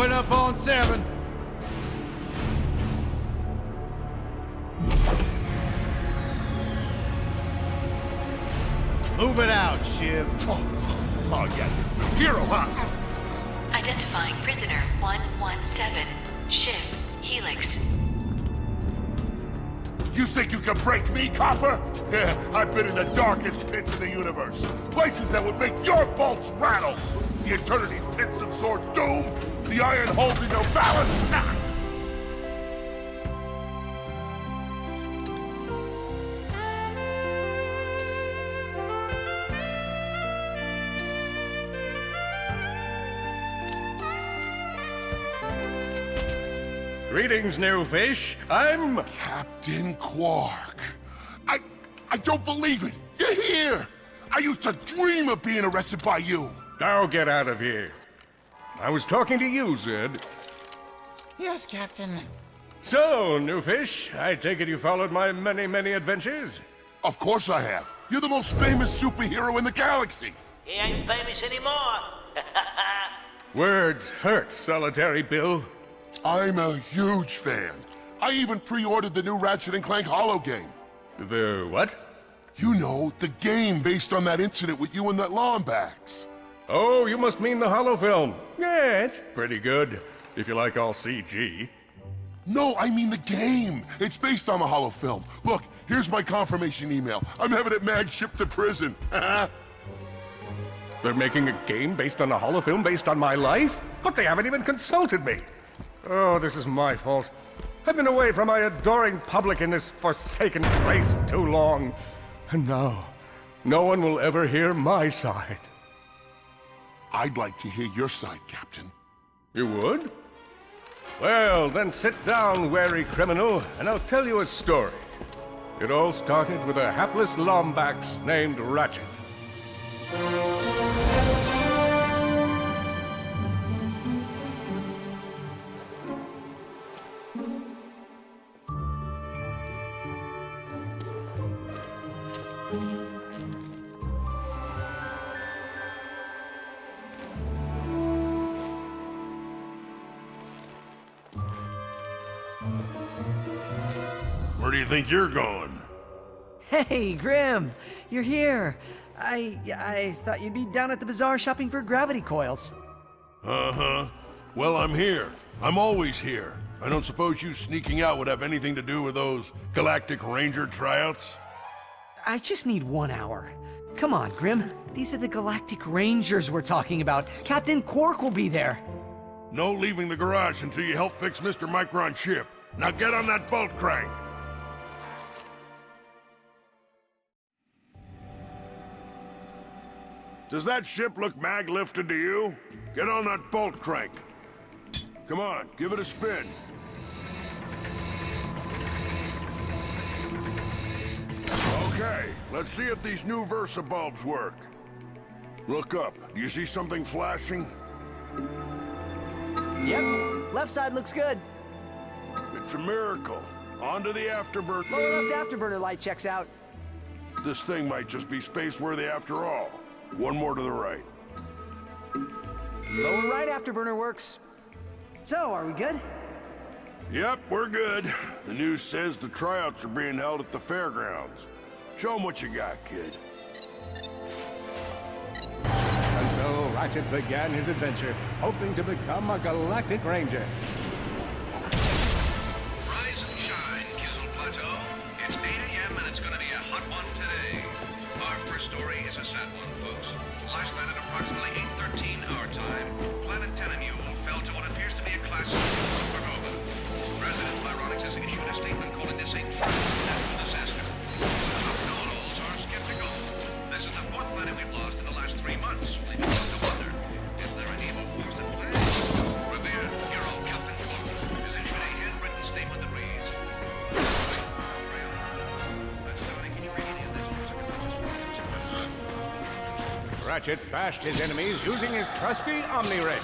Open up on 7. Move it out, Shiv. Oh yeah, hero, huh? Identifying prisoner 117, Shiv, Helix. You think you can break me, Copper? Yeah, I've been in the darkest pits of the universe. Places that would make your bolts rattle. The eternity pits of Sword Doom. The iron holding no balance. Nah. Greetings, new fish. I'm... Captain Quark. I don't believe it. You're here. I used to dream of being arrested by you. Now get out of here. I was talking to you, Zed. Yes, Captain. So, new fish, I take it you followed my many, many adventures? Of course I have. You're the most famous superhero in the galaxy. He ain't famous anymore. Words hurt, Solitary Bill. I'm a huge fan. I even pre-ordered the new Ratchet and Clank holo game. The what? You know, the game based on that incident with you and that Lombax. Oh, you must mean the holo film. Yeah, it's pretty good, if you like all CG. No, I mean the game. It's based on the holo film. Look, here's my confirmation email. I'm having it mag shipped to prison. They're making a game based on a holo film based on my life? But they haven't even consulted me. Oh, this is my fault. I've been away from my adoring public in this forsaken place too long. And now, no one will ever hear my side. I'd like to hear your side, Captain. You would? Well, then sit down, wary criminal, and I'll tell you a story. It all started with a hapless Lombax named Ratchet. Where do you think you're going? Hey, Grim! You're here! I thought you'd be down at the bazaar shopping for gravity coils. Uh-huh. Well, I'm here. I'm always here. I don't suppose you sneaking out would have anything to do with those Galactic Ranger tryouts? I just need 1 hour. Come on, Grim. These are the Galactic Rangers we're talking about. Captain Quark will be there. No leaving the garage until you help fix Mr. Micron's ship. Now get on that bolt crank. Does that ship look mag-lifted to you? Get on that bolt crank. Come on, give it a spin. Okay, let's see if these new Versa bulbs work. Look up. Do you see something flashing? Yep, left side looks good. It's a miracle. On to the afterburner. Lower left afterburner light checks out. This thing might just be space-worthy after all. One more to the right. Lower right afterburner works. So, are we good? Yep, we're good. The news says the tryouts are being held at the fairgrounds. Show 'em what you got, kid. And so Ratchet began his adventure, hoping to become a Galactic Ranger. Rise and shine, Kizzle Plateau. It's 8 a.m. and it's gonna be a hot one today. Our first story is a sad one, folks. Last night at approximately 8:13 our time, Planet Tenamule fell to what appears to be a classic supernova. President Byronics has issued a statement calling this a tragic natural disaster. Know-it-alls are skeptical. This is the 4th planet we've lost in the last 3 months, leaving us to wonder if there are evil forces that plan. Revered hero Captain Quark has issued a handwritten statement that reads, can you read any of this? Ratchet bashed his enemies using his trusty Omni-Ray.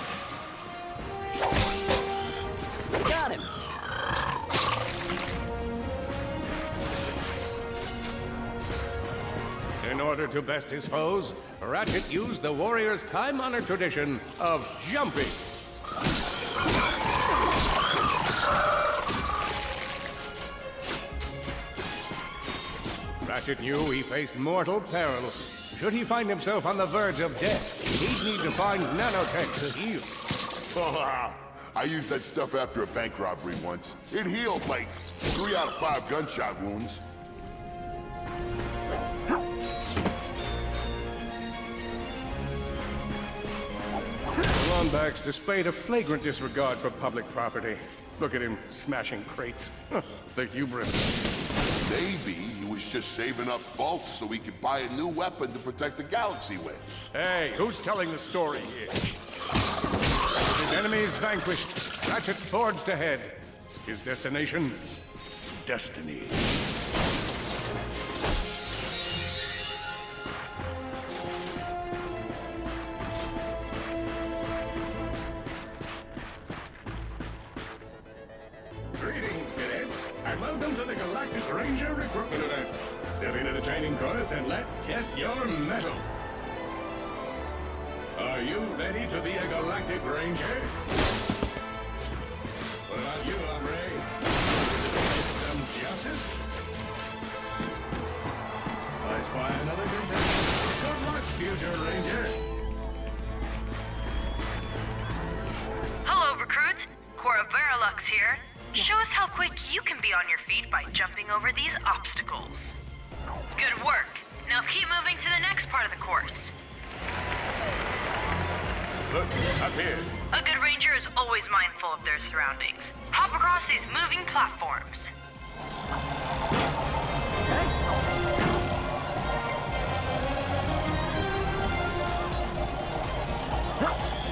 Got him. In order to best his foes, Ratchet used the warrior's time-honored tradition of jumping. Ratchet knew he faced mortal peril. Should he find himself on the verge of death, he'd need to find nanotech to heal. I used that stuff after a bank robbery once. It healed like 3 out of 5 gunshot wounds. Lombax displayed a flagrant disregard for public property. Look at him smashing crates. The hubris. Maybe he was just saving up bolts so he could buy a new weapon to protect the galaxy with. Hey, who's telling the story here? His enemies vanquished, Ratchet forged ahead. His destination? Destiny. Greetings, cadets, and welcome to the Galactic Ranger Recruitment Event. Step into the training course and let's test your mettle. Are you ready to be a Galactic Ranger? What about you, hombre? Some justice? I spy another contestant. Good luck, future Ranger. Hello, recruit. Cora Verilux here. Show us how quick you can be on your feet by jumping over these obstacles. Good work. Now keep moving to the next part of the course. Look, up here. A good ranger is always mindful of their surroundings. Hop across these moving platforms.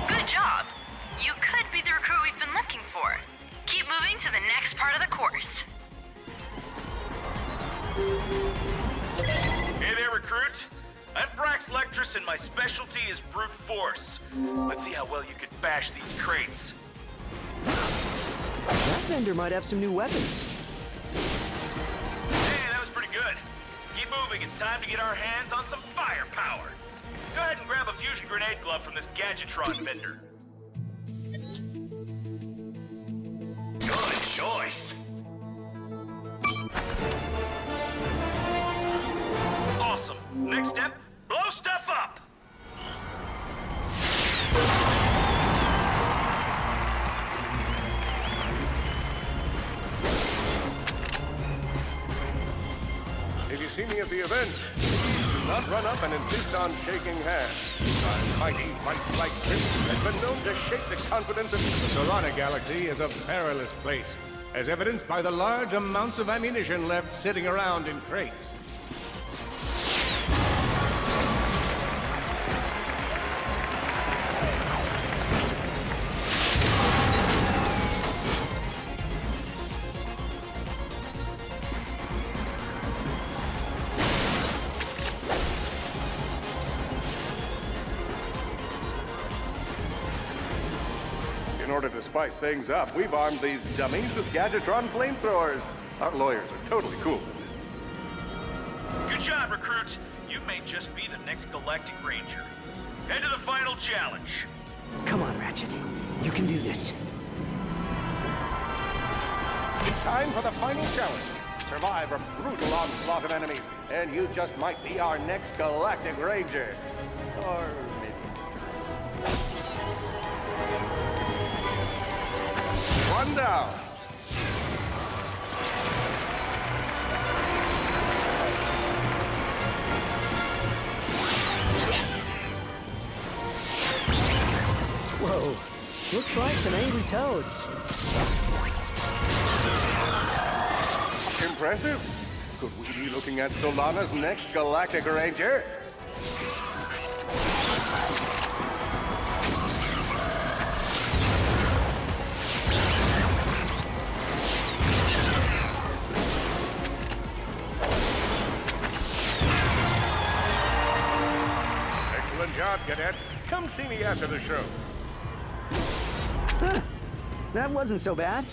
Good job. You could be the recruit we've been looking for. Keep moving to the next part of the course. Hey there, recruit. I'm Brax Lectress, and my specialty is brute force. Let's see how well you can bash these crates. That vendor might have some new weapons. Hey, that was pretty good. Keep moving. It's time to get our hands on some firepower. Go ahead and grab a fusion grenade glove from this Gadgetron vendor. Good choice. Awesome. Next step, blow stuff up. If you see me at the event, do not run up and insist on shaking hands. My mighty, might-like grip has been known to shake the confidence of the Solana Galaxy is a perilous place, as evidenced by the large amounts of ammunition left sitting around in crates. In order to spice things up, we've armed these dummies with Gadgetron flamethrowers. Our lawyers are totally cool with it. Good job, recruit. You may just be the next Galactic Ranger. Head to the final challenge. Come on, Ratchet. You can do this. It's time for the final challenge. Survive a brutal onslaught of enemies, and you just might be our next Galactic Ranger. Or maybe. One down. Whoa. Looks like some angry toads. Impressive. Could we be looking at Solana's next Galactic Ranger? Excellent job, Cadet. Come see me after the show. Huh. That wasn't so bad.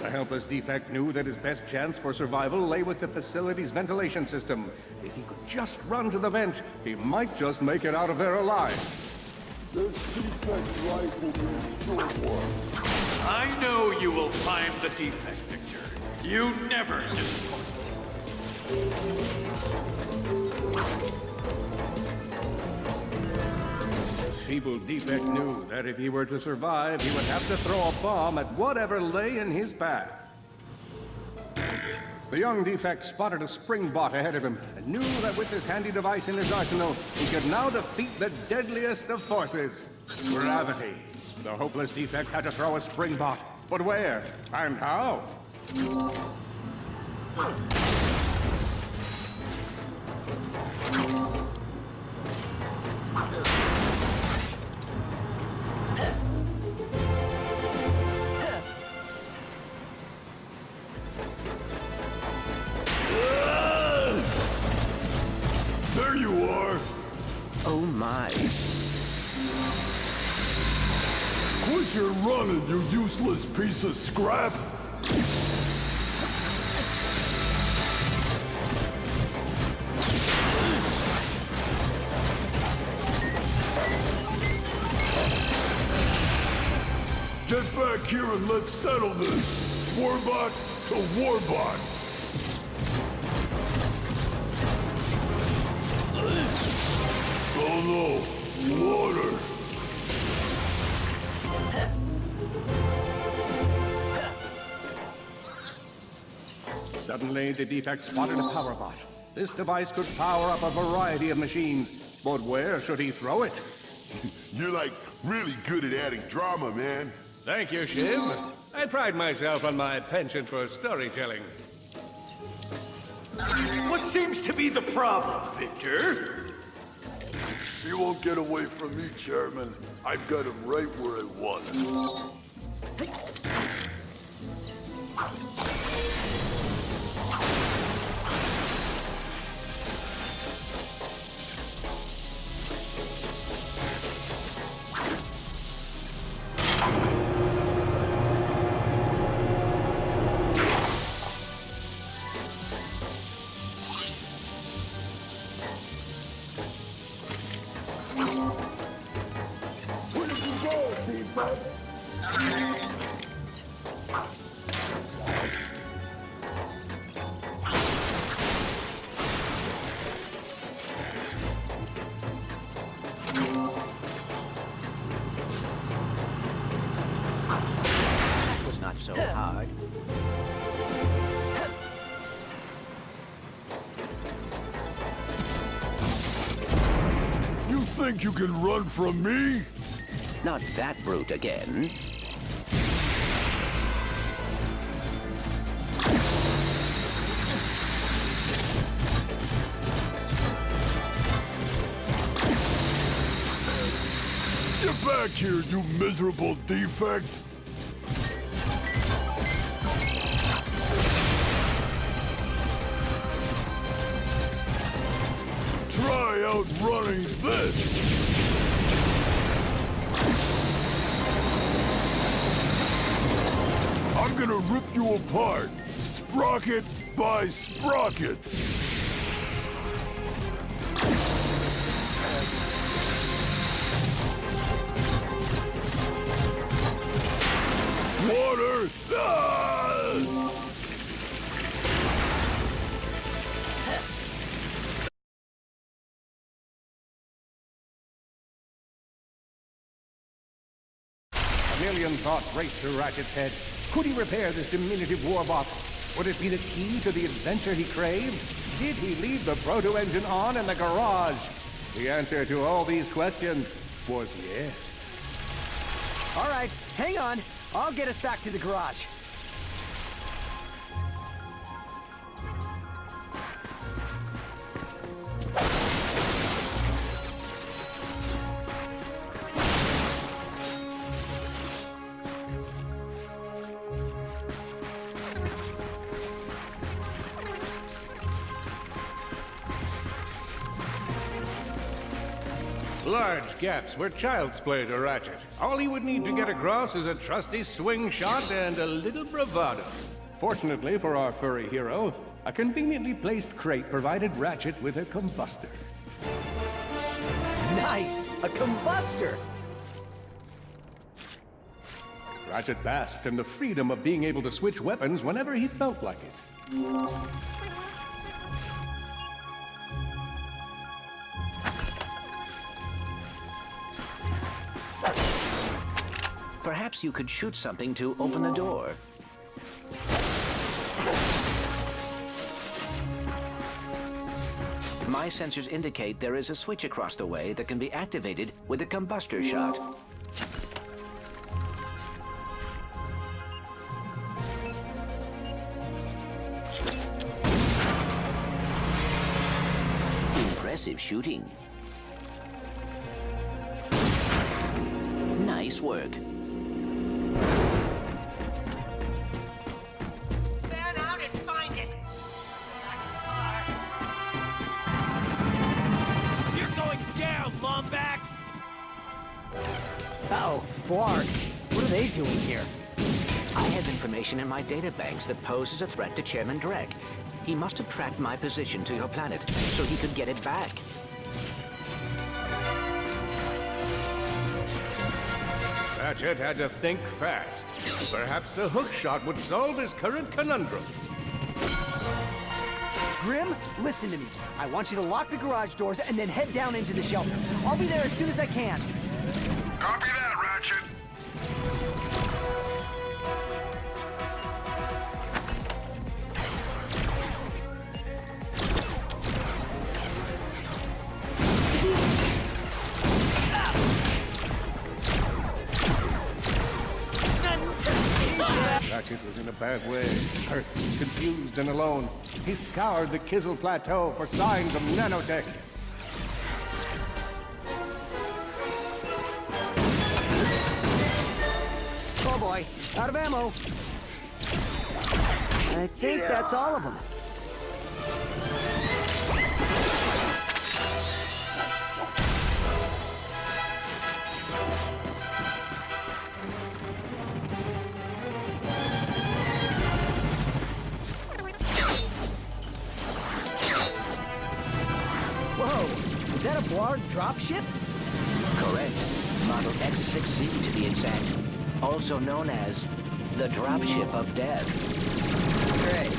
The helpless defect knew that his best chance for survival lay with the facility's ventilation system. If he could just run to the vent, he might just make it out of there alive. I know you will find the defect, Victor. You never disappoint. Feeble Defect knew that if he were to survive, he would have to throw a bomb at whatever lay in his path. The young Defect spotted a spring bot ahead of him and knew that with this handy device in his arsenal, he could now defeat the deadliest of forces, gravity. The hopeless Defect had to throw a spring bot, but where and how? There you are! Oh my. Quit your running, you useless piece of scrap! Get back here and let's settle this! Warbot to Warbot! Oh no! Water! Suddenly, the Defect spotted a power bot. This device could power up a variety of machines, but where should he throw it? You're like really good at adding drama, man. Thank you, Shiv. I pride myself on my penchant for storytelling. What seems to be the problem, Victor? He won't get away from me, Chairman. I've got him right where I want him. That was not so hard. You think you can run from me? Not that brute again. Get back here, you miserable defect! Try outrunning this! I'm gonna rip you apart, sprocket by sprocket! Water! Ah! A million thoughts raced through Ratchet's head. Could he repair this diminutive warbot? Would it be the key to the adventure he craved? Did he leave the proto-engine on in the garage? The answer to all these questions was yes. All right, hang on. I'll get us back to the garage. Large gaps were child's play to Ratchet. All he would need to get across is a trusty swing shot and a little bravado. Fortunately for our furry hero, a conveniently placed crate provided Ratchet with a combustor. Nice! A combustor! Ratchet basked in the freedom of being able to switch weapons whenever he felt like it. Perhaps you could shoot something to open the door. My sensors indicate there is a switch across the way that can be activated with a combustor shot. Impressive shooting. Nice work. Stand out and find it. You're going down, Lombax! Uh-oh, Blarg. What are they doing here? I have information in my databanks that poses a threat to Chairman Drek. He must have tracked my position to your planet so he could get it back. Ratchet had to think fast. Perhaps the hook shot would solve his current conundrum. Grim, listen to me. I want you to lock the garage doors and then head down into the shelter. I'll be there as soon as I can. Copy that, Ratchet. Ratchet was in a bad way. Hurt, confused, and alone. He scoured the Kizzle Plateau for signs of nanotech. Oh boy, out of ammo. I think that's all of them. Whoa, is that a Blarg dropship? Correct. Model X6Z to be exact. Also known as the Dropship of Death. Great.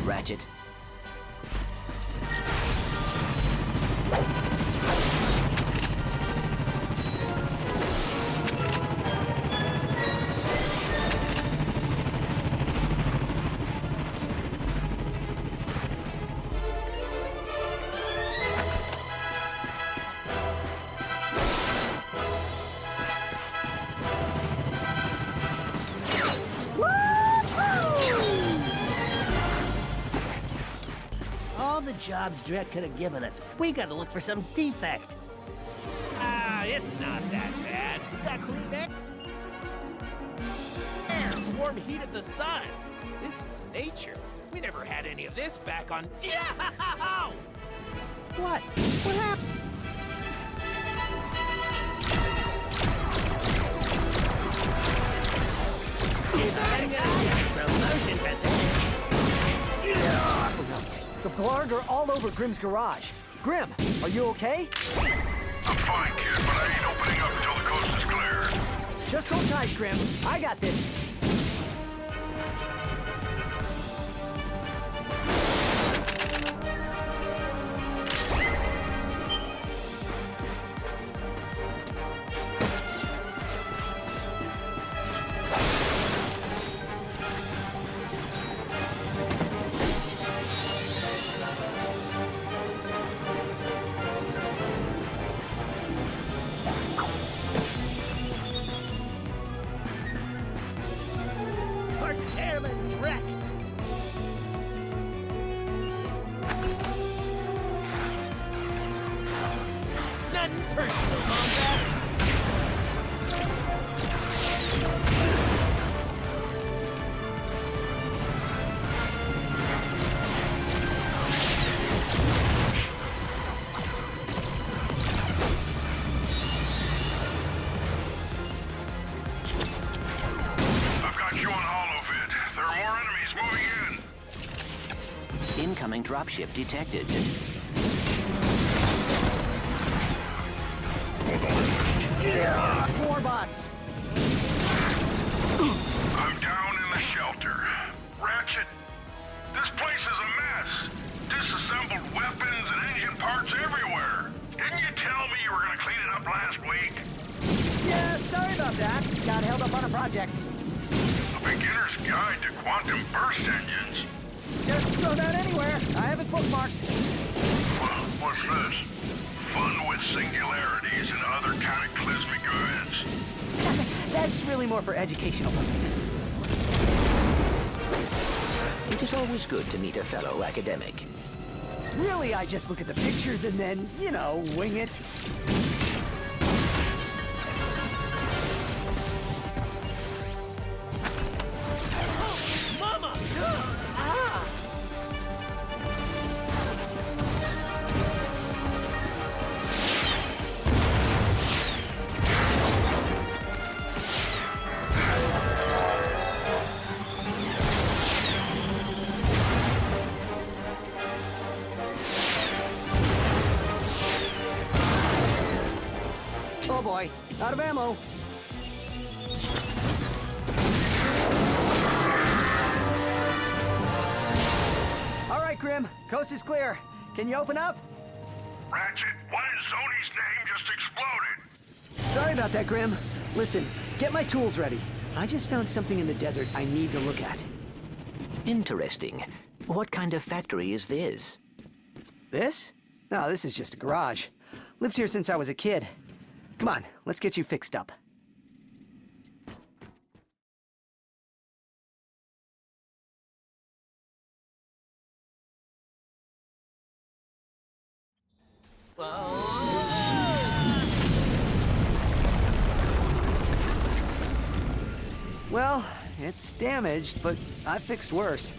Ratchet. All the jobs Drek could have given us. We gotta look for some defect. Ah, it's not that bad. We got clean air. Warm heat of the sun. This is nature. We never had any of this back on... What? What happened? I'm gonna get a promotion for this. The Blarg are all over Grim's garage. Grim, are you okay? I'm fine, kid, but I ain't opening up until the coast is clear. Just hold tight, Grim. I got this. For Chairman Drek. Nothing personal, Mombats. I've got you on holovid. There are more enemies moving in. Incoming dropship detected. More bots. I'm down in the shelter. Ratchet, this place is a mess. Disassembled weapons and engine parts everywhere. Didn't you tell me you were gonna clean it up last week? Yeah, sorry about that. Got held up on a project. A beginner's guide to quantum burst engines. Just throw that anywhere. I have it bookmarked. What's this? Fun with singularities and other cataclysmic events. That's really more for educational purposes. It is always good to meet a fellow academic. Really, I just look at the pictures and then, you know, wing it. Mama! Ah! Oh boy, out of ammo. All right, Grim, coast is clear. Can you open up? Ratchet, what in Sony's name just exploded? Sorry about that, Grim. Listen, get my tools ready. I just found something in the desert I need to look at. Interesting. What kind of factory is this? This? No, this is just a garage. Lived here since I was a kid. Come on, let's get you fixed up. Well, it's damaged, but I fixed worse.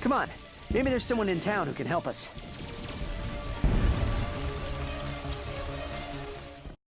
Come on, maybe there's someone in town who can help us.